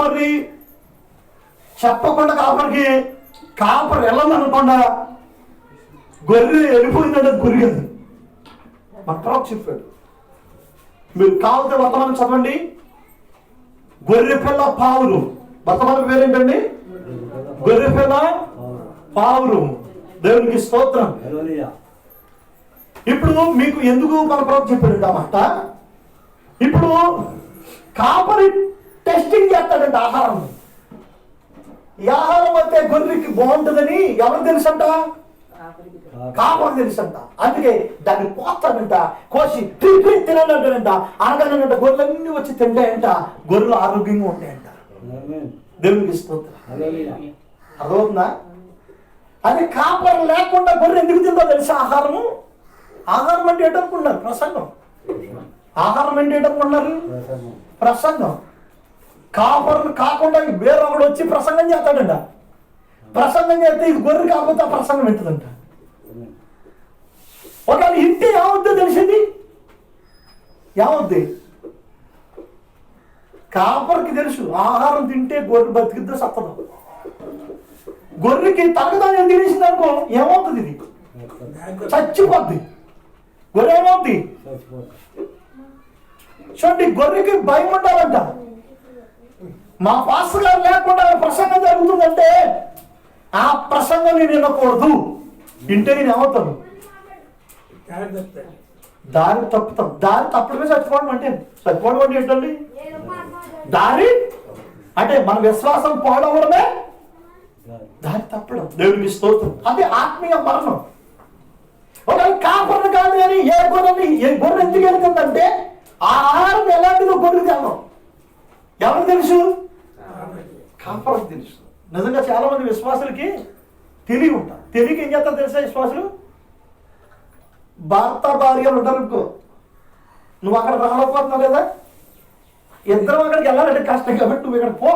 కాపరి చెప్పకుండా కాపరి వెళ్ళమనకుండా గొర్రె వెళ్ళిపోయిందంటే గొర్రె కదా మన ప్రవక్త చెప్పాడు. మీరు కావాలంటే వర్తమానం చదవండి. గొర్రె పిల్ల పావురు, వర్తమానం పేరేంటండి? గొర్రె పిల్ల పావురు. దేవునికి స్తోత్రం. ఇప్పుడు మీకు ఎందుకు మన ప్రవక్త చెప్పాడు అన్నమాట. ఇప్పుడు కాపరి టెస్టింగ్ చేస్తాడంట ఆహారం. ఈ ఆహారం అయితే గొర్రెకి బాగుంటుందని ఎవరు తెలుసంట? కాపరి తెలుసంట. అందుకే దాన్ని కోస్తాడంట, కోసి తినాలంటాడంట. అనగానంట గొర్రెలన్నీ వచ్చి తింటాయంట, గొర్రెలు ఆరోగ్యంగా ఉంటాయంట. దేవునికి స్తోత్రం. అదవుతుందా? అది కాపరి లేకుండా గొర్రె ఎందుకు తిందో తెలుసా? ఆహారము. ఆహారం అంటే ఏంటనుకున్నారు? ప్రసంగం. ఆహారం అంటే ఏంటనుకున్నారు? ప్రసంగం. కాపరులు కాకుండా వేరొకడు వచ్చి ప్రసంగం చేస్తాడంట. ప్రసంగం చేస్తే ఇది గొర్రె కాకపోతే ఆ ప్రసంగం ఎత్తుందంట. ఒకవేళ ఇంటి ఏమవుద్దో తెలిసింది? ఏమవుద్ది? కాపరికి తెలుసు ఆహారం తింటే గొర్రె బతికిద్దో సత్తదో. గొర్రెకి తగ్గదాన్ని తినేసింది అనుకో ఏమవుతుంది? ఇది చచ్చిపోద్ది. గొర్రె ఏమవుద్ది? చూడండి, గొర్రెకి భయం ఉండాలంట. మా పాస్టర్ గారు లేకుండా ప్రసంగం జరుగుతుందంటే ఆ ప్రసంగం నేను వినకూడదు. ఇంటే నేను ఏమవుతాను? దారి తప్పుతాం. దారి తప్పడమే చచ్చిపోవడం అంటే. చచ్చిపోవడం అంటే ఏంటండి? దారి అంటే మన విశ్వాసం పోవడమే దారి తప్పడం. దేవుడికి స్తోత్రం. అది ఆత్మీయ మరణం. ఒక కాపర్లు కాదు కానీ ఏ గొర్రె ఎందుకు వెళ్తుందంటే ఆ ఆహారం ఎలాంటిదో గొర్రెకి వెళ్ళడం ఎవరు తెలుసు? కాపర్కి తెలుసు. నిజంగా చాలా మంది విశ్వాసులకి తెలివి ఉంటారు. తెలియక ఏం చేస్తారు తెలుసా? విశ్వాసులు భర్త భార్యలు ఉంటారు అనుకో, నువ్వు అక్కడ రాలేకపోతున్నావు కదా, ఇద్దరం అక్కడికి వెళ్ళాలంటే కష్టం కాబట్టి నువ్వు ఇక్కడ పో.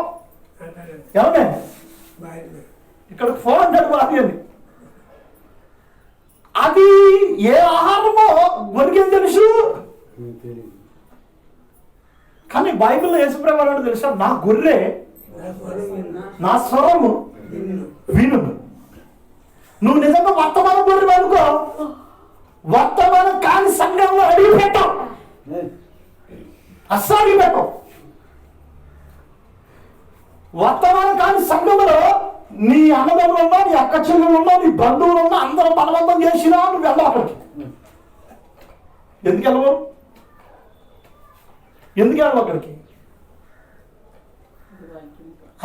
ఏమన్నా ఇక్కడికి పో అంటాడు భార్యని. అది ఏ ఆహారమో గొరికేం తెలుసు. కానీ బైబిల్లో యేసుప్రభువు అన్నాడు తెలుసా? నా గొర్రె నా స్వరము విను. నువ్వు నిజంగా వర్తమాన గొర్రె అనుకో, వర్తమానం కాని సంఘంలో అడిగి పెట్టావు, అస్సలు అడిగి పెట్టావు. వర్తమానం కాని సంఘంలో నీ అన్నదమ్ములు ఉన్నా, నీ అక్క చెల్లెలు ఉన్నా, నీ బంధువులు ఉన్నా, అందరూ బలవంతం చేసినా నువ్వు వెళ్ళవు అక్కడికి. ఎందుకు వెళ్ళవు? ఎందుకు వెళ్ళవు అక్కడికి?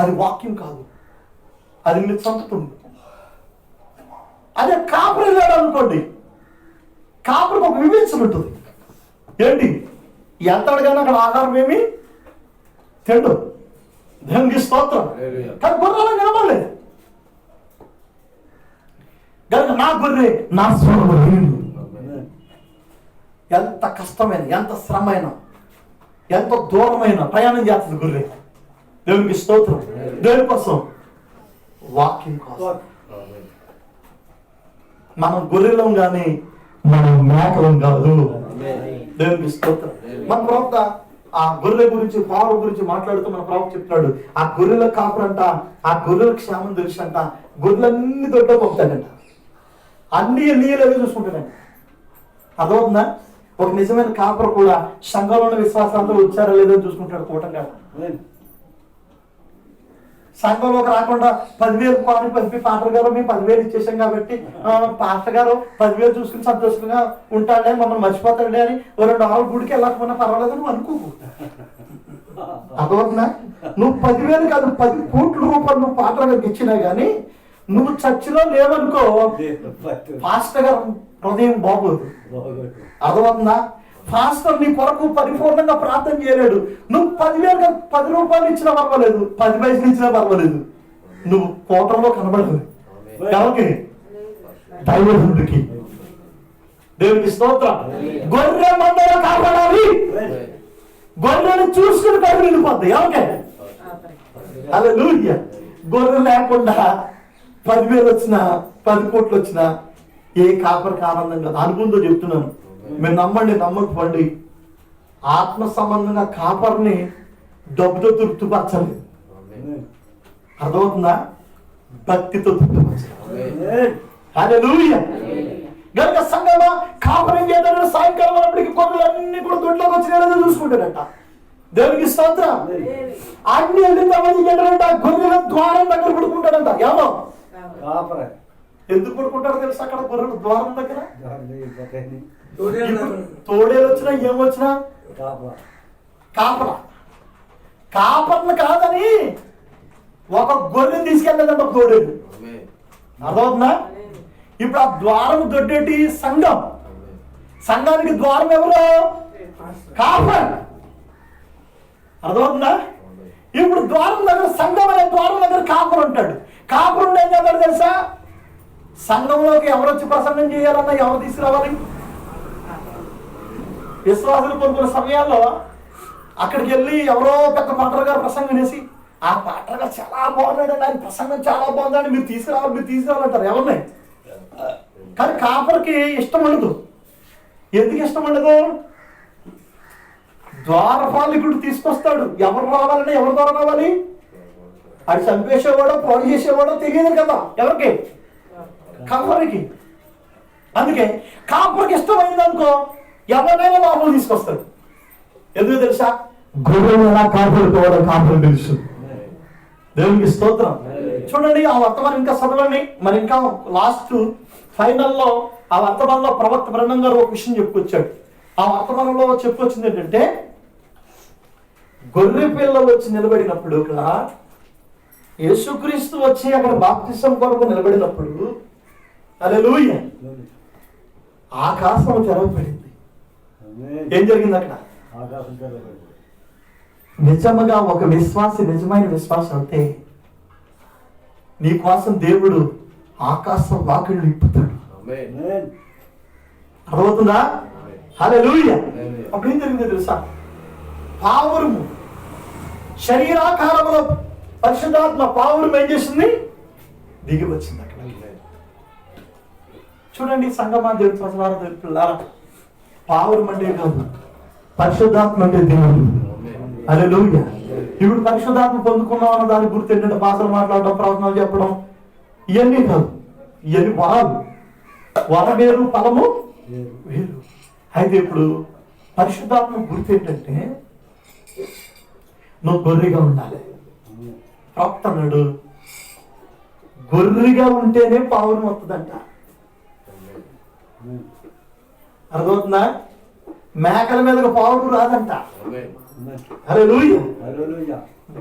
అది వాక్యం కాదు, అది నిన్ను చంపుతుంది. అదే కాపురు వెళ్ళాడు అనుకోండి, కాపురికి ఒక వివేచన ఉంటుంది. ఏంటి? ఎంత అడగానే అక్కడ ఆహారం ఏమి తిండు. దేవునికి స్తోత్రం. కానీ గొర్రెలు నిలబడలేదు కనుక నా గొర్రె నా స్వరము విను. ఎంత కష్టమైన, ఎంత శ్రమైన, ఎంత దూరమైన ప్రయాణం చేస్తుంది గొర్రె. దేవునికి స్తోత్రం. దేని కోసం? వాక్యం కోసం. మనం గొర్రెలం కానీ మనం మేకలం కాదు. దేవునికి స్తోత్రం. మన ప్రవక్త ఆ గొర్రెల గురించి, పావుల గురించి మాట్లాడుతూ మన ప్రవక్త చెప్తున్నాడు, ఆ గొర్రెల కాపురంట, ఆ గొర్రెల క్షేమం తెలుసు అంట, గొర్రెలన్నీ దొడ్డ పోతాడంట, అన్ని నీళ్ళవి చూసుకుంటాడంట. అదవుతుందా? ఒక నిజమైన కాపుర కూడా సంఘంలో ఉన్న విశ్వాసాలతో వచ్చారా లేదో చూసుకుంటాడు. కూటంగా సంఘంలోకి రాకుండా 10,000 కోరి పంపి పాస్టర్ గారు మేము 10,000 ఇచ్చేసాం కాబట్టి పాస్టర్ గారు 10,000 చూసుకుని సంతోషంగా ఉంటాడే, మమ్మల్ని మర్చిపోతాడే అని 2 ఆవుల గుడికి వెళ్ళకపోయినా పర్వాలేదు నువ్వు అనుకోకు. అదవుతుందా? నువ్వు 10,000 కాదు 10 కోట్ల రూపాయలు నువ్వు పాస్టర్ గారికి ఇచ్చినా గానీ నువ్వు చర్చిలో లేవనుకో, పాస్టర్ గారు హృదయం బాగోదు. అదవుతుందా? పాస్టర్ నీ కొరకు పరిపూర్ణంగా ప్రార్థన చేయలేడు. నువ్వు 10,000 10 రూపాయలు ఇచ్చినా పర్వాలేదు, 10 పైసలు ఇచ్చినా పర్వాలేదు, నువ్వు కోటంలో కనబడదు. ఎవరికి? దైవజనుడికి. దేవునికి స్తోత్రం. గొర్రె మందలో కాపాడాలి. గొర్రెను చూసుకుని కడుపు నిండిపోద్ది. ఎవరికే? హల్లెలూయా. గొర్రె లేకుండా 10,000 వచ్చినా 10 కోట్లు వచ్చినా ఏ కాపరికి ఆనందం కాదు. అనుకుందో చెప్తున్నాను. మీరు నమ్మండి, నమ్మకపోండి, ఆత్మ సంబంధంగా కాపర్ని డబ్బుతో తృప్తిపరచాలి. అర్థమవుతుందా? భక్తితో హల్లెలూయా. గనుక సంగమా కాపురం చేద్దాం. సాయంకాలం అప్పటికి గొర్రెలన్నీ కూడా దొడ్లోకి వచ్చిన చూసుకుంటాడట. దేవునికి స్తోత్రం. అన్ని వెళ్ళిందంట. గొర్రెల ద్వారం దగ్గర పడుకుంటాడంట. ఎవరో ఎందుకు పడుకుంటాడో తెలుసు అక్కడ గొర్రెల ద్వారం దగ్గర? తోడేలు వచ్చినా ఏమొచ్చినా కాపర. కాపర్ను కాదని ఒక గొర్రెని తీసుకెళ్ళలేదంట తోడేలు. అర్థమవుతుందా? ఇప్పుడు ఆ ద్వారం దొడ్డేటి సంఘం. సంఘానికి ద్వారం ఎవరు? కాపర్. అర్థమవుతుందా? ఇప్పుడు ద్వారం దగ్గర సంఘం అనే ద్వారం దగ్గర కాపర్ ఉంటాడు. కాపర్ ఉండే ఏం చేస్తాడు తెలుసా? సంఘంలోకి ఎవరు వచ్చి ప్రసంగం చేయాలన్నా ఎవరు తీసుకురావాలి? విశ్వాసులు కొన్ని సమయాల్లో అక్కడికి వెళ్ళి ఎవరో పెద్ద పాటలు గారు ప్రసంగం చేసి, ఆ పాటలు గారు చాలా బాగున్నాడండి, ఆయన ప్రసంగం చాలా బాగుందండి, మీరు తీసుకురావాలంటారు. ఎవరిని? కానీ కాపర్కి ఇష్టం ఉండదు. ఎందుకు ఇష్టం ఉండదు? ద్వారపాలకుడు తీసుకొస్తాడు. ఎవరు రావాలని? ఎవరి ద్వారా రావాలి? అది చంపేసేవాడో పాడు చేసేవాడో తెలియదు కదా ఎవరికి? కాపరికి. అందుకే కాపరికి ఇష్టమైంది అనుకో, ఎవరైనా లోపల తీసుకొస్తాడు. ఎందుకు తెలుసా? గొర్రెలు ఎలా కాపాడుకోవడం కాపురం తెలుసు. దేవునికి స్తోత్రం. చూడండి ఆ వర్తమానం ఇంకా చదవండి. మరి ఇంకా లాస్ట్ ఫైనల్లో ఆ వర్తమానంలో ప్రవక్త బ్రహ్మం గారు ఒక విషయం చెప్పుకొచ్చాడు. ఆ వర్తమానంలో చెప్పుకొచ్చింది ఏంటంటే, గొర్రె పిల్లలు వచ్చి నిలబడినప్పుడు, ఇక్కడ యేసుక్రీస్తు వచ్చి అక్కడ బాప్తిసం కొరకు నిలబడినప్పుడు, హల్లెలూయా, ఆకాశం తెరవబడింది. ఏం జరిగింది అక్కడ? నిజముగా ఒక విశ్వాసి, నిజమైన విశ్వాసం అంటే నీ కోసం దేవుడు ఆకాశం వాకిళ్ళు ఇప్పుతాడు. అర్థమవుతుందా? హల్లెలూయా. అప్పుడు ఏం జరిగిందో తెలుసా? పావురము శరీరాకారంలో పరిశుద్ధాత్మ పావురం ఏం చేసింది? దిగి వచ్చింది అక్కడ. చూడండి సంగమా, దేవుడి ప్రసార పిల్లారా, పావురం అంటే కాదు, పరిశుద్ధాత్మ అంటే దేవుడు. హల్లెలూయా. ఇప్పుడు పరిశుద్ధాత్మ పొందుకున్నాం అన్న దాని గుర్తు ఏంటంటే భాషలు మాట్లాడడం, ప్రవచనాలు చెప్పడం, ఇవన్నీ కాదు. ఇవన్నీ వరాలు. వర వేరు, ఫలము వేరు. అయితే ఇప్పుడు పరిశుద్ధాత్మ గుర్తు ఏంటంటే నువ్వు గొర్రెగా ఉండాలి. ప్రవక్త అన్నాడు, గొర్రెగా ఉంటేనే పావురం వస్తుందంట. అర్థమవుతుందా? మేకల మీదకి పావుడు రాదంట. హల్లెలూయా.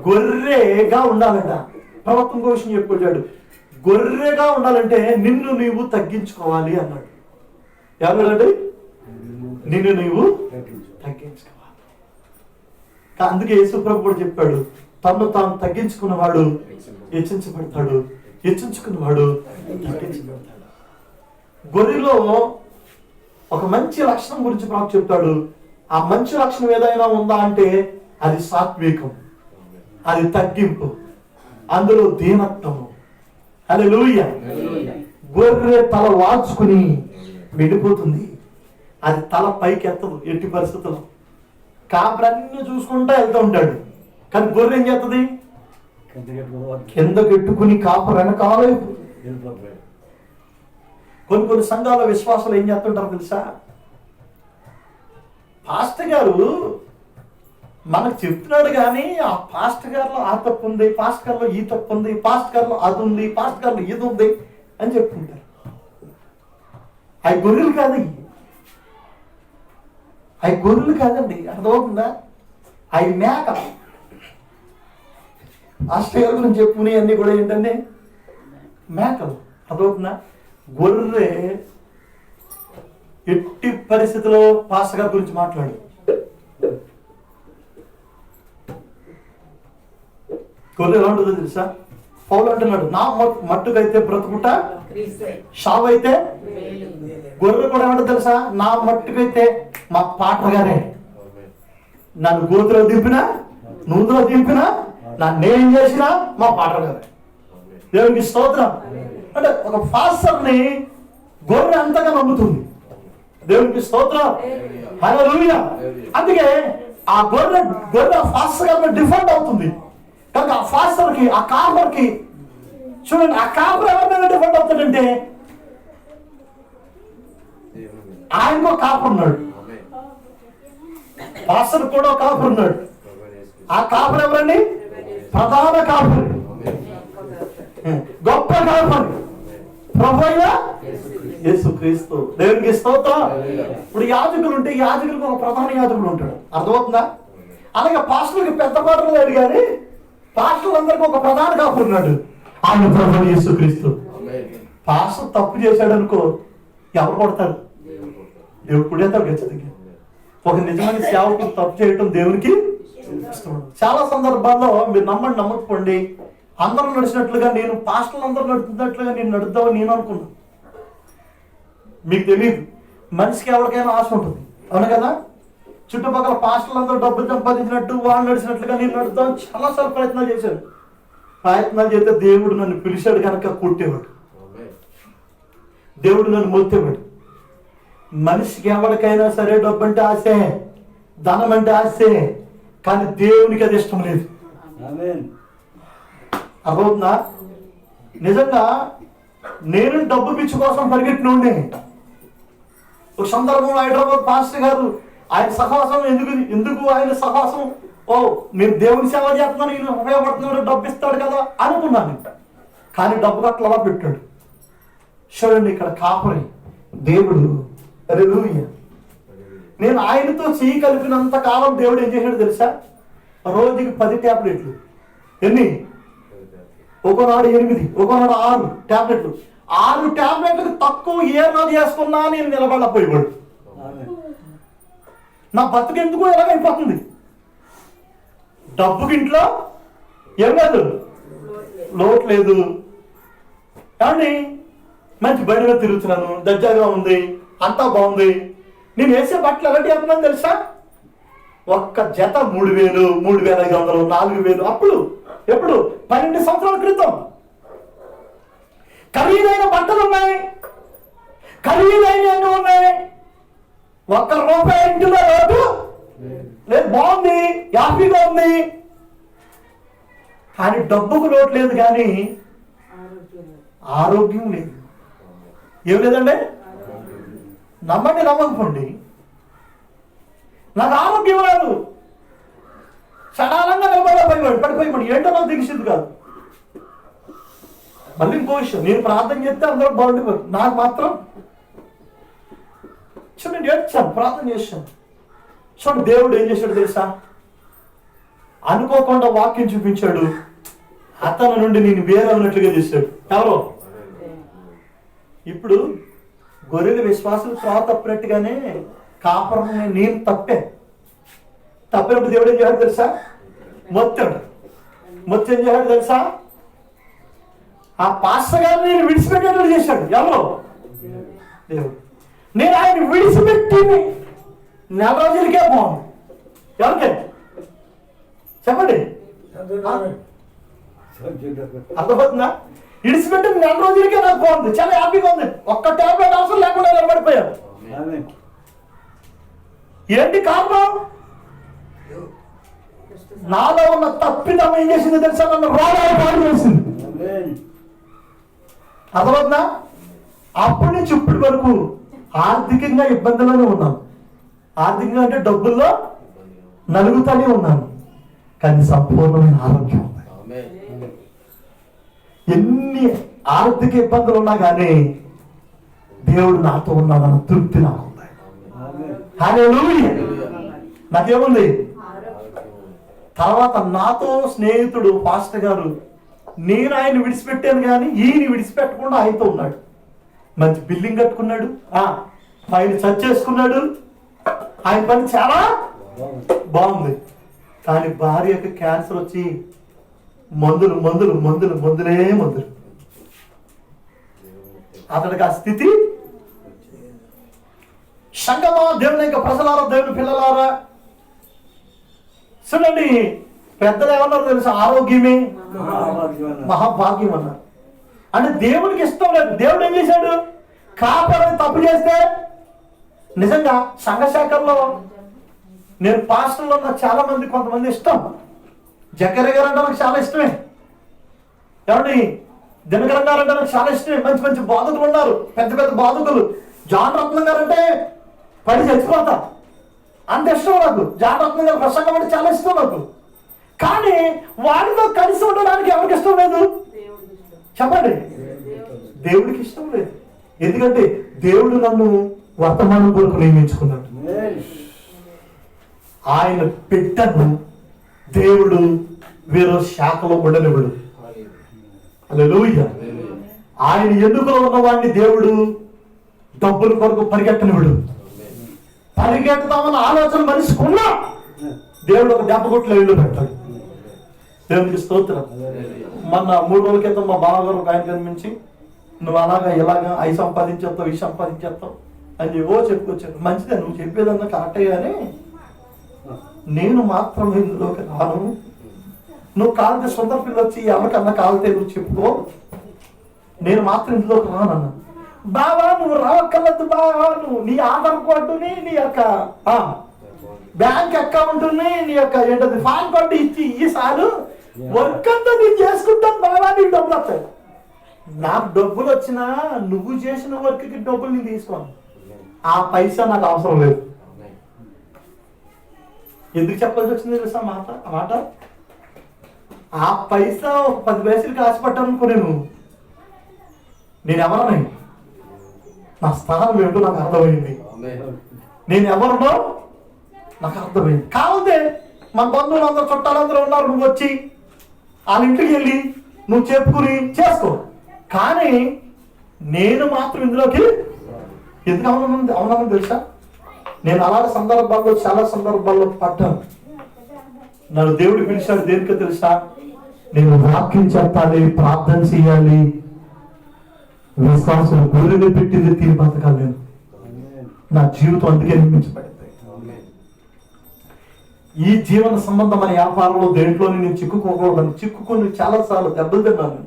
గొర్రెగా ఉండాలంట. ప్రవక్త ఇంకో విషయం చెప్పుకొచ్చాడు, గొర్రెగా ఉండాలంటే నిన్ను నీవు తగ్గించుకోవాలి అన్నాడు. ఏమన్నాడండి? నిన్ను నీవు తగ్గించుకోవాలి. అందుకే యేసుప్రభు కూడా చెప్పాడు, తను తాను తగ్గించుకున్నవాడు హెచ్చించబడతాడు, హెచ్చించుకున్నవాడు తగ్గించబడతాడు. గొర్రెలో ఒక మంచి లక్షణం గురించి ప్రభు చెప్తాడు. ఆ మంచి లక్షణం ఏదైనా ఉందా అంటే అది సాత్వికం, అది తగ్గింపు, అందులో దీనత్వము. హల్లెలూయా. గొర్రె తల వాల్చుకుని వెళ్ళిపోతుంది, అది తల పైకి ఎత్తదు ఎట్టి పరిస్థితుల్లో. కాపురన్నీ చూసుకుంటా వెళ్తూ ఉంటాడు. కానీ గొర్రె ఏం చేస్తుంది? కింద పెట్టుకుని కాపు వెనకాల. కొన్ని సంఘాల విశ్వాసాలు ఏం చేస్తుంటారు తెలుసా? పాస్టర్ గారు మనకు చెప్తున్నాడు కానీ ఆ పాస్టర్ గారిలో ఆ తప్పు ఉంది, పాస్టర్ గారిలో ఈ తప్పు ఉంది, పాస్టర్ గారిలో అది ఉంది, పాస్టర్ గారిలో ఇది ఉంది అని చెప్పుకుంటారు. అవి గొర్రెలు కాదు, అవి గొర్రెలు కాదండి. అర్థమవుతుందా? అవి మేకలు. పాస్టర్ గారి గురించి చెప్పుకునే అన్ని కూడా ఏంటంటే మేకలు. అర్థమవుతుందా? గొర్రె ఎట్టి పరిస్థితిలో పాస్టర్ గారి గురించి మాట్లాడు. గొర్రె ఎలా ఉంటుందో తెలుసా? పౌలు అంటున్నాడు, నా మట్టుకైతే బ్రతుకుట, షావైతే. గొర్రె కూడా ఏమంటుంది తెలుసా? నా మట్టుకైతే మా పాటర్ గారే, నన్ను గోతులో దింపినా, నూతులో దింపినా, నేనేం చేసినా మా పాటర్ గారే. దేవునికి స్తోత్రం. అంటే ఒక పాస్టర్ని గొర్రె అంతగా నమ్ముతుంది. దేవునికి స్తోత్రం. హల్లెలూయా. అందుకే ఆ గొర్రె పాస్టర్ గారిని డిఫెండ్ అవుతుంది. కనుక ఆ ఫాస్టర్కి, ఆ కాపర్కి చూడండి, ఆ కాపర్ ఎవరి మీద డిపెండ్ అవుతాడంటే ఆయనకో కాపర్ ఉన్నాడు, పాస్టర్ కూడా ఒక కాపర్ ఉన్నాడు. ఆ కాపర్ ఎవరండి? ప్రధాన కాపర్, గొప్ప కాపర్, ప్రభు అయిన యేసుక్రీస్తు. దేవునికి స్తోత్రం. ఇప్పుడు యాజకులు ఉంటే యాజకులకు ఒక ప్రధాన యాజకుడు ఉంటాడు, అర్థమవుతుందా? అలాగే పాస్టర్కి పెద్ద పాటలు లేడు, కానీ పాస్టర్లందరికీ ఒక ప్రధాన కాపర్ ఉన్నాడు, ఆయన ప్రభు యేసుక్రీస్తు. పాస్టర్ తప్పు చేశాడు అనుకో, ఎవరు కొడతారు? దేవుడు కుడేతాడు ఖచ్చితంగా. ఒక నిజమైన సేవకుడు తప్పు చేయటం దేవునికి ఇష్టం. చాలా సందర్భాల్లో మీరు నమ్మండి నమ్మకపోండి, అందరూ నడిచినట్లుగా నేను, పాస్టర్లు అందరూ నడుపుతున్నట్లుగా నేను నడుద్దామని నేను అనుకున్నాను. మీకు తెలియదు, మనిషికి ఎవరికైనా ఆశ ఉంటుంది, అవును కదా? చుట్టుపక్కల పాస్టర్లు అందరూ డబ్బులు సంపాదించినట్టు వాళ్ళు నడిచినట్లుగా నేను నడుద్దాం చాలాసార్లు ప్రయత్నాలు చేశాను. ప్రయత్నాలు చేస్తే దేవుడు నన్ను పిలిచాడు కనుక కొట్టేవాడు, దేవుడు నన్ను మొత్తేవాడు. మనిషికి ఎవరికైనా సరే డబ్బు అంటే ఆశే, ధనం అంటే ఆశే, కానీ దేవునికి అది ఇష్టం లేదు. అర్థమవుతుందా? నిజంగా నేను డబ్బు పిచ్చి కోసం పరిగెట్టిన ఉండే. ఒక సందర్భంలో హైదరాబాద్ పాస్టర్ గారు ఆయన సహవాసం ఎందుకు ఆయన సహవాసం, నేను దేవుని సేవ చేస్తున్నాను, ఈయన ఉపయోగపడుతున్నాడు, డబ్బు ఇస్తాడు కదా అనుకున్నాను. కానీ డబ్బు అట్లా అలా పెట్టాడు. చూడండి, ఇక్కడ కాపరి దేవుడు. హల్లెలూయా. నేను ఆయనతో చేయి కలిపినంత కాలం దేవుడు ఏం చేశాడు తెలుసా? రోజుకి 10 టాబ్లెట్లు. ఎన్ని? ఒకనాడు 8, ఒకనాడు 6 టాబ్లెట్లు. 6 టాబ్లెట్లకు తక్కువ ఏ నాడు చేసుకున్నా నేను నిలబడపోయేవాడు. నా బతుకెందుకు ఎలాగైపోతుంది? డబ్బుకి ఇంట్లో ఏం లేదు, లోటు లేదు, కానీ మంచి బయటగా తిరుగుతున్నాను, దర్జాగా ఉంది, అంతా బాగుంది. నేను వేసే బట్టలు ఎలాంటి వేస్తున్నాను తెలుసా? ఒక్క జత 3000, 3500, 4000. అప్పుడు ఎప్పుడు 12 సంవత్సరాల క్రితం ఖరీదైన బట్టలు ఉన్నాయి, ఖరీదైన ఉన్నాయి. ₹1 ఇంటిలో లేదు, బాగుంది, హ్యాపీగా ఉంది. కానీ డబ్బుకు లోటు లేదు, కానీ ఆరోగ్యం లేదు. ఏం లేదండి? నమ్మండి నమ్మకపోండి, నాకు ఆరోగ్యం రాదు. సడాలంగా పడిపోయి ఏంటో నాకు తెలిసింది కాదు. మళ్ళీ ఇంకో విషయం, నేను ప్రార్థన చేస్తే అందరూ బాగుండిపోరు, నాకు మాత్రం చూడండి ఏడ్చాను, ప్రార్థన చేశాను. చూడండి దేవుడు ఏం చేశాడు తెలుసా? అనుకోకుండా వాక్యం చూపించాడు, అతని నుండి నేను వేరే ఉన్నట్లుగా చేశాడు. ఎవరో ఇప్పుడు గొర్రెల విశ్వాసులు త్రోవ తప్పినట్టుగానే కాపురం నేను తప్పినప్పుడు దేవుడు ఏం చేశాడు తెలుసా? మొత్తం ఏం చేశాడు తెలుసా? ఆ పాస్టర్ గారిని నేను విడిచిపెట్టేటట్టు చేశాడు. ఎవరో దేవుడు. నేను ఆయన విడిచిపెట్టి 4 రోజులకే బాగుంది. ఎవరికే చెప్పండి, అర్థమవుతుందా? విడిచిపెట్టి 4 రోజులకే నాకు బాగుంది, చాలా హ్యాపీగా ఉంది. ఒక్క టాబ్లెట్ అవసరం లేకుండా నిలబడిపోయాను. ఏంటి కారణం? నాలో ఉన్న తప్పిదం ఏం చేసింది తెలుసా? నన్ను రోగాలు పాడు చేసింది. అర్థమవుతుందా? అప్పటి నుంచి ఇప్పటి వరకు ఆర్థికంగా ఇబ్బందుల్లోనే ఉన్నాను. ఆర్థికంగా అంటే డబ్బుల్లో నలుగుతానే ఉన్నాను, కానీ సంపూర్ణమైన ఆరోగ్యం ఉంది. ఎన్ని ఆర్థిక ఇబ్బందులు ఉన్నా కానీ దేవుడు నాతో ఉన్నాడన్న తృప్తి నాకు ఉంది. హల్లెలూయా. నాకేముంది? తర్వాత నాతో స్నేహితుడు పాస్టర్ గారు, నేను ఆయన విడిచిపెట్టాను కానీ ఈయన విడిచిపెట్టకుండా ఆయనతో ఉన్నాడు. మంచి బిల్డింగ్ కట్టుకున్నాడు, ఆయన చర్చ్ చేసుకున్నాడు, ఆయన పని చాలా బాగుంది. కానీ భార్యకు క్యాన్సర్ వచ్చి మందులే అతడికి ఆ స్థితి. సంగమా, దేవుని యొక్క ప్రజలారా, దేవుని పిల్లలారా, చూడండి పెద్దలు ఏమన్నారు తెలుసా? ఆరోగ్యమే మహాభాగ్యం అన్నారు. అంటే దేవుడికి ఇష్టం లేదు. దేవుడు ఏం చేశాడు? కాపాడని తప్పు చేస్తే, నిజంగా సంఘశాఖల్లో నేను పాస్టర్లో ఉన్న చాలా మంది, కొంతమంది ఇష్టం, జకర్య గారు అంటే నాకు చాలా ఇష్టమే. ఏమండి, దినకరం గారు అంటే నాకు చాలా ఇష్టమే. మంచి మంచి బాధకులు ఉన్నారు, పెద్ద పెద్ద బాధకులు. జాన్ రత్నం గారు అంటే పడి చచ్చిపోతా, అంత ఇష్టం నాకు. జాన్ రత్నం గారు ప్రసంగం అంటే చాలా ఇష్టం నాకు. కానీ వాడితో కలిసి ఉండడానికి ఎవరికి ఇష్టం లేదు చెప్పండి? దేవుడికి ఇష్టం లేదు. ఎందుకంటే దేవుడు నన్ను వర్తమానం కొరకు నియమించుకున్నాడు. ఆయన పెట్టను దేవుడు వేరే శాఖలో ఉండనివ్వడు. హల్లెలూయా. ఆయన ఎన్నుకలో ఉన్నవాడిని దేవుడు డబ్బుల కొరకు పరిగెట్టనివ్వడు. పరిగెడతామన్న ఆలోచన మనిషికి ఉన్నా దేవుడు ఒక దెబ్బ కొట్లు ఇల్లు పెట్టాడు. దేవునికి స్తోత్రం. మొన్న 3 రోజుల క్రితం మా బావగారు ఒక ఆయన కనిపించి, నువ్వు అలాగా ఇలాగా అవి సంపాదించేస్తావు, ఇవి సంపాదించేస్తావు అని చెప్పుకొచ్చాను. మంచిదే, నువ్వు చెప్పేదన్నా కరెక్టే, కానీ నేను మాత్రం ఇందులోకి రాను. నువ్వు కాలితే సొంత పిల్లలు వచ్చి ఎవరికన్నా కాలితే నువ్వు చెప్పుకో, నేను మాత్రం ఇందులోకి రానన్నా. బావా నువ్వు రావక్కర్లేదు బావా, నువ్వు నీ ఆధార్ కార్డుని, నీ యొక్క బ్యాంక్ అకౌంట్ని, నీ యొక్క ఏంటది పాన్ కార్డు ఇచ్చి ఈసారి వర్క్ అంతా నేను చేసుకుంటాను బావా, నీకు డబ్బులు వస్తాయి. నాకు డబ్బులు వచ్చినా నువ్వు చేసిన వర్క్కి డబ్బులు నేను తీసుకోను. ఆ పైసా నాకు అవసరం లేదు. ఎందుకు చెప్పాల్సి వచ్చింది తెలుసా మాట? ఆ పైసా 10 పైసలకి ఆశపడ్డాను అనుకో. నేను ఎవరిని, నా స్థానం ఏమిటో నాకు అర్థమైంది. నేను ఎవరినో నాకు అర్థమైంది. కాకపోతే మన బంధువులు అందరూ చుట్టాలందరూ ఉన్నారు, నువ్వు వచ్చి వాళ్ళ ఇంటికి వెళ్ళి నువ్వు చెప్పుకుని చేసుకో. కానీ నేను మాత్రం ఇందులోకి ఎందుకు అవునామని తెలుసా? నేను అలాంటి సందర్భాల్లో చాలా సందర్భాల్లో పడ్డాను. నన్ను దేవుడు పిలిచాడు దేనికో తెలుసా? నేను వాక్యం చెప్పాలి, ప్రార్థన చేయాలి, విశ్వాసం గురిని పెట్టింది తీరు బతకాలి. నేను నా జీవితం అందుకే నిర్మించబడింది. ఈ జీవన సంబంధమైన వ్యాపారంలో దేంట్లోని నేను చిక్కుకోకూడదని చిక్కుకొని చాలాసార్లు దెబ్బలు తిన్నాను.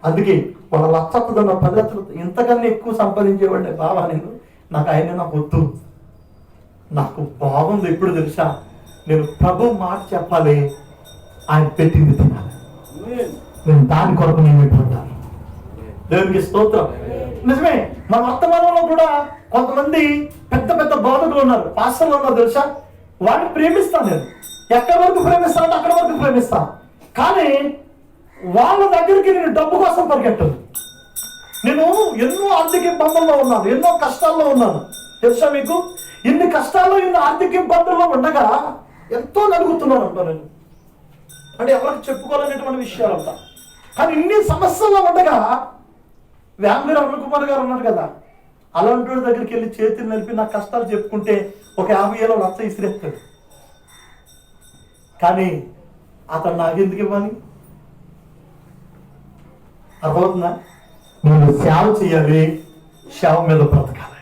అందుకే వాళ్ళ లక్షతున్న 10 లక్షలు ఇంతకన్నా ఎక్కువ సంపాదించేవాడే బావా నేను, నాకు ఆయన నాకు వద్దు. నాకు బాగుంది ఎప్పుడు తెలుసా? నేను ప్రభు మాట చెప్పాలి, ఆయన పెట్టింది తినాలి. నేను దాని కొరకు నేను పెట్టుకుంటాను. దేవునికి స్తోత్రం. నిజమే, మన వర్తమానంలో కూడా కొంతమంది పెద్ద పెద్ద బోధకులు ఉన్నారు, పాస్టర్లు ఉన్నారు తెలుసా? వాడిని ప్రేమిస్తాను నేను. ఎక్కడి వరకు ప్రేమిస్తానంటే అక్కడ వరకు ప్రేమిస్తాను. కానీ వాళ్ళ దగ్గరికి నేను డబ్బు కోసం పరిగెట్టను. నేను ఎన్నో ఆర్థిక ఇబ్బందుల్లో ఉన్నాను, ఎన్నో కష్టాల్లో ఉన్నాను తెలుసా మీకు? ఇన్ని కష్టాల్లో, ఇన్ని ఆర్థిక ఇబ్బందుల్లో ఉండగా ఎంతో నలుగుతున్నాను అంటా నేను. అంటే ఎవరికి చెప్పుకోవాలనేటువంటి విషయాలు అంతా. కానీ ఇన్ని సమస్యల్లో ఉండగా వ్యాంగూరు అరుణ్ కుమార్ గారు ఉన్నారు కదా, అలాంటి దగ్గరికి వెళ్ళి చేతులు నిలిపి నా కష్టాలు చెప్పుకుంటే ఒక 50,000 లక్ష ఇసిరేస్తాడు. కానీ అతను నాకెందుకు ఇవ్వాలి? అర్థమవుతుందా? నేను సేవ చేయాలి, సేవ మీద బ్రతకాలి.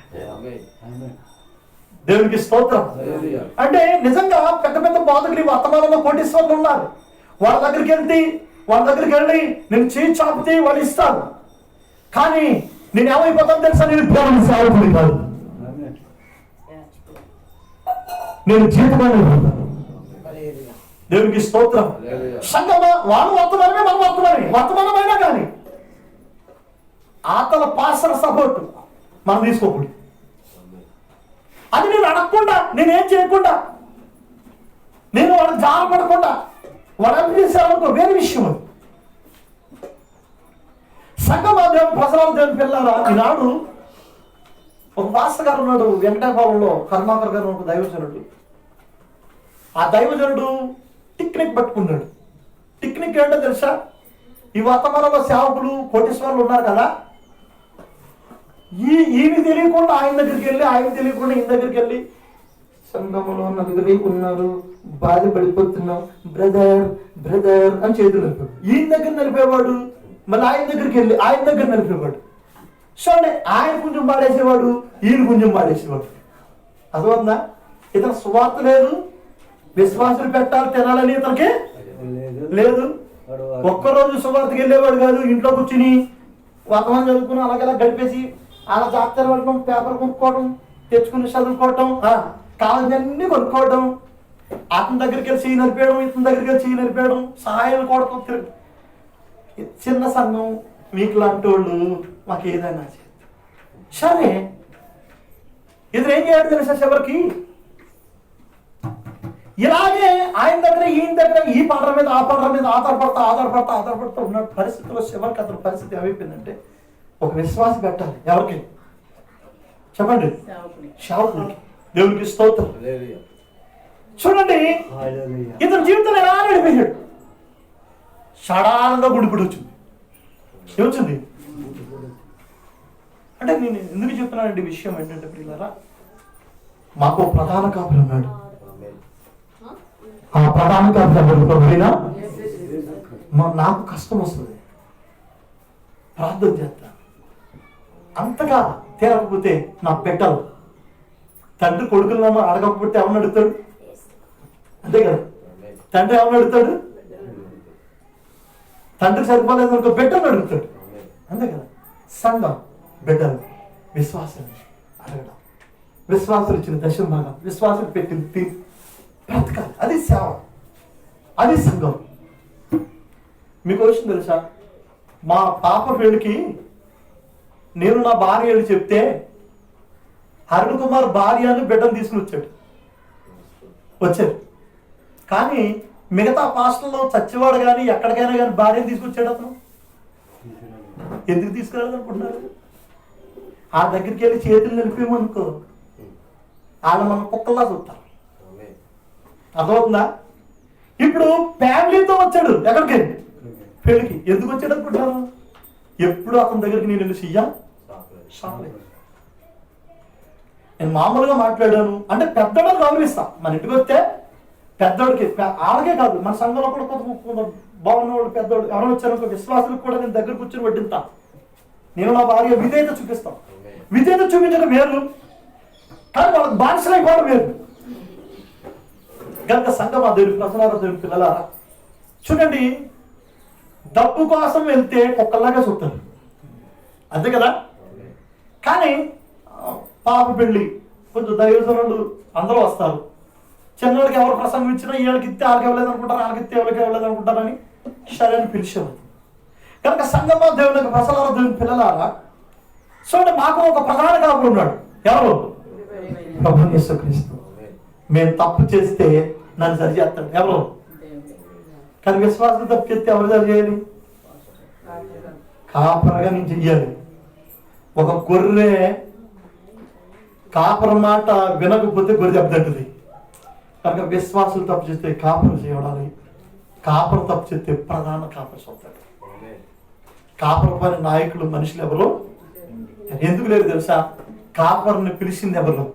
దేవునికి స్తోత్రం. అంటే నిజంగా పెద్ద పెద్ద బాధకులు వర్తమానంలో కోటీశ్వరులు ఉన్నారు. వాళ్ళ దగ్గరికి వెళ్ళి నేను చేయి చాపితే వాళ్ళు ఇస్తారు. కానీ నేను ఏమైపోతాను తెలుసా? నేను దేవుని సేవకుడి కాదు, నేను జీవితమైన ఉంటాను. దేవునికి స్తోత్రం. సంగమా వాళ్ళు వర్తమానమే, మన వర్తమానమైనా కానీ ఆతల పాసర సపోర్ట్ మనం తీసుకోకూడదు. అది నేను అడగకుండా, నేనేం చేయకుండా, నేను వాళ్ళకి జారపడకుండా వాళ్ళు ఏం చేశారనుకో వేరే విషయం. అది సంగమా దేవుని ప్రజల దేవుని పిల్లారా, ఈనాడు ఒక పాస్టర్ గారు ఉన్నాడు వెంకటాపురంలో, కరుణాకర్ గారు ఒక దైవజనుడు. ఆ దైవజనుడు టిక్నిక్ పట్టుకున్నాడు. టిక్నిక్ ఏంటో తెలుసా? ఈ వర్తమానంలో సేవకులు కోటీశ్వరులు ఉన్నారు కదా, ఈయన తెలియకుండా ఆయన దగ్గరికి వెళ్ళి, ఆయన తెలియకుండా ఈయన దగ్గరికి వెళ్ళి, సంఘంలో నలుగురు ఉన్నారు, బాధపడిపోతున్నాం బ్రదర్ బ్రదర్ అని చేతులు నిలిపాడు. ఈయన దగ్గర నిలిపేవాడు, మళ్ళీ ఆయన దగ్గరికి వెళ్ళి ఆయన దగ్గర నిలిపేవాడు. సో అంటే ఆయన కొంచెం పాడేసేవాడు, ఈయన కొంచెం పాడేసేవాడు. అర్థమవుతుందా? ఇతను సువార్త లేదు, విశ్వాసులు పెట్టాలి తినాలని ఇతనికి లేదు. ఒక్కరోజు సువార్తకి వెళ్ళేవాడు కాదు, ఇంట్లో కూర్చుని వర్తమానం చదువుకుని అలాగలా గడిపేసి అలా జాగ్రత్త పడటం, పేపర్ కొనుక్కోవడం, తెచ్చుకుని చదువుకోవటం, కావాల్సినవన్నీ కొనుక్కోవడం, అతని దగ్గరికి వెళ్ళి చేయి నరిపేయడం, ఇతని దగ్గరికి వెళ్ళి చేయి నరిపేయడం, సహాయం కూడా తిరగడం. చిన్న సంఘం మీకు లాంటి వాళ్ళు మాకు ఏదైనా చేస్తారు. సరే, ఇతను ఏం చేయడం తెలుసా? చివరికి ఇలాగే ఆయన దగ్గర ఈయన దగ్గర ఈ పంటల మీద ఆ పంటల మీద ఆధారపడతా ఉన్న పరిస్థితుల్లో చివరికి అతని పరిస్థితి ఏమైపోయిందంటే, ఒక విశ్వాసం పెట్టాలి. ఎవరికి చెప్పండి? సేవకుడికి. దేవునికి స్తోత్రం. చూడండి, ఇతని జీవితంలో ఎలా నడిపోయాడు. సడానంగా గుడిపిడి వచ్చింది. ఏమొచ్చింది అంటే, నేను ఎందుకు చెప్తున్నానండి విషయం ఏంటంటే, ప్రియులారా, మాకు ప్రధాన కాపురి ఉన్నాడు. ఆ ప్రధాన కాపురి నాకు కష్టం వస్తుంది, ప్రార్థన చేస్తా. అంతగా తీరకపోతే నా పెట్టలు తండ్రి కొడుకులను అడగకపోతే ఎవరిని అడుగుతాడు? అంతే కదా, తండ్రి ఎవరిని అడుగుతాడు? తండ్రి సరిపోలేదు అనుకో బిడ్డను అడుగుతాడు. అంతే కదా. సంఘం బిడ్డలు విశ్వాసం అడగడం, విశ్వాసులు ఇచ్చిన దశమ భాగం, విశ్వాసులు పెట్టిన బ్రతకాలి. అది సేవ, అది సంఘం. మీకు విషయం తెలుసా? మా పాప పెళ్ళికి నేను నా భార్య వెళ్ళి చెప్తే అరుణ్ కుమార్ భార్య అని బిడ్డను తీసుకుని వచ్చారు. కానీ మిగతా పాస్టర్లో చచ్చివాడు కానీ ఎక్కడికైనా కానీ భార్యను తీసుకొచ్చాడు అతను. ఎందుకు తీసుకురాలనుకుంటున్నారు? ఆ దగ్గరికి వెళ్ళి చేతులు నిలిపేమనుకో, వాళ్ళు మన కుక్కల్లా చూస్తారు. అర్థమవుతుందా? ఇప్పుడు ఫ్యామిలీతో వచ్చాడు ఎక్కడికి? పెళ్ళికి. ఎందుకు వచ్చాడు అనుకుంటున్నారు? ఎప్పుడు అతని దగ్గరికి నేను వెళ్ళి నేను మామూలుగా మాట్లాడాను అంటే పెద్దోళ్ళని గౌరవిస్తా. మన ఇంటికి వస్తే పెద్దోడికి, ఆడకే కాదు, మన సంఘంలో కూడా కొంత బాగున్న వాళ్ళు పెద్దోడు ఎవరైనా వచ్చారనుకో, విశ్వాసులకు కూడా నేను దగ్గర కూర్చొని వడ్డింతా. నేను నా భార్య విధేయత చూపిస్తాను. విధేయత చూపించడం వేరు, కానీ వాళ్ళకి బానిసలైపోవడం వేరు. కనుక సంఘం ఆ దేవుడి ప్రసన్నారా, దేవుడి పిల్లలారా, చూడండి, డబ్బు కోసం వెళ్తే ఒక్కలాగా చూస్తారు, అంతే కదా. కానీ పాప పెళ్ళి కొంచెం దైవజనులు అందరూ వస్తారు. చిన్నోళ్ళకి ఎవరు ప్రసంగం ఇచ్చినా వీళ్ళకి ఇస్తే వాళ్ళకి ఇవ్వలేదు అనుకుంటారు, వాళ్ళకి ఇస్తే ఎవరికి ఇవ్వలేదు అనుకుంటారని సరే అని పిలిచేవారు. కనుక సంఘమా దేవునికి ప్రసన్నారా, దేవుని పిల్లలారా, చూడండి, మాకు ఒక ప్రధాన కాపుడు ఉన్నాడు. ఎవరు? ప్రభువు యేసుక్రీస్తు. మేము తప్పు చేస్తే నన్ను సరి చేస్తాడు. ఎవరు? కానీ విశ్వాసం తప్పు చేస్తే ఎవరు సరి చేయాలి? కాపరగా నేను చెయ్యాలి. ఒక గొర్రె కాపర మాట వినకపోతే గొర్రె దెబ్బతింటుంది. కనుక విశ్వాసులు తప్పు చేస్తే కాపరు చేయడాలి, కాపరు తప్పు చేస్తే ప్రధాన కాపరు చూస్తాడు. కాపర పని నాయకులు మనుషులు ఎవరు? ఎందుకు లేదు తెలుసా? కాపరుని పిలిచింది ఎవరు?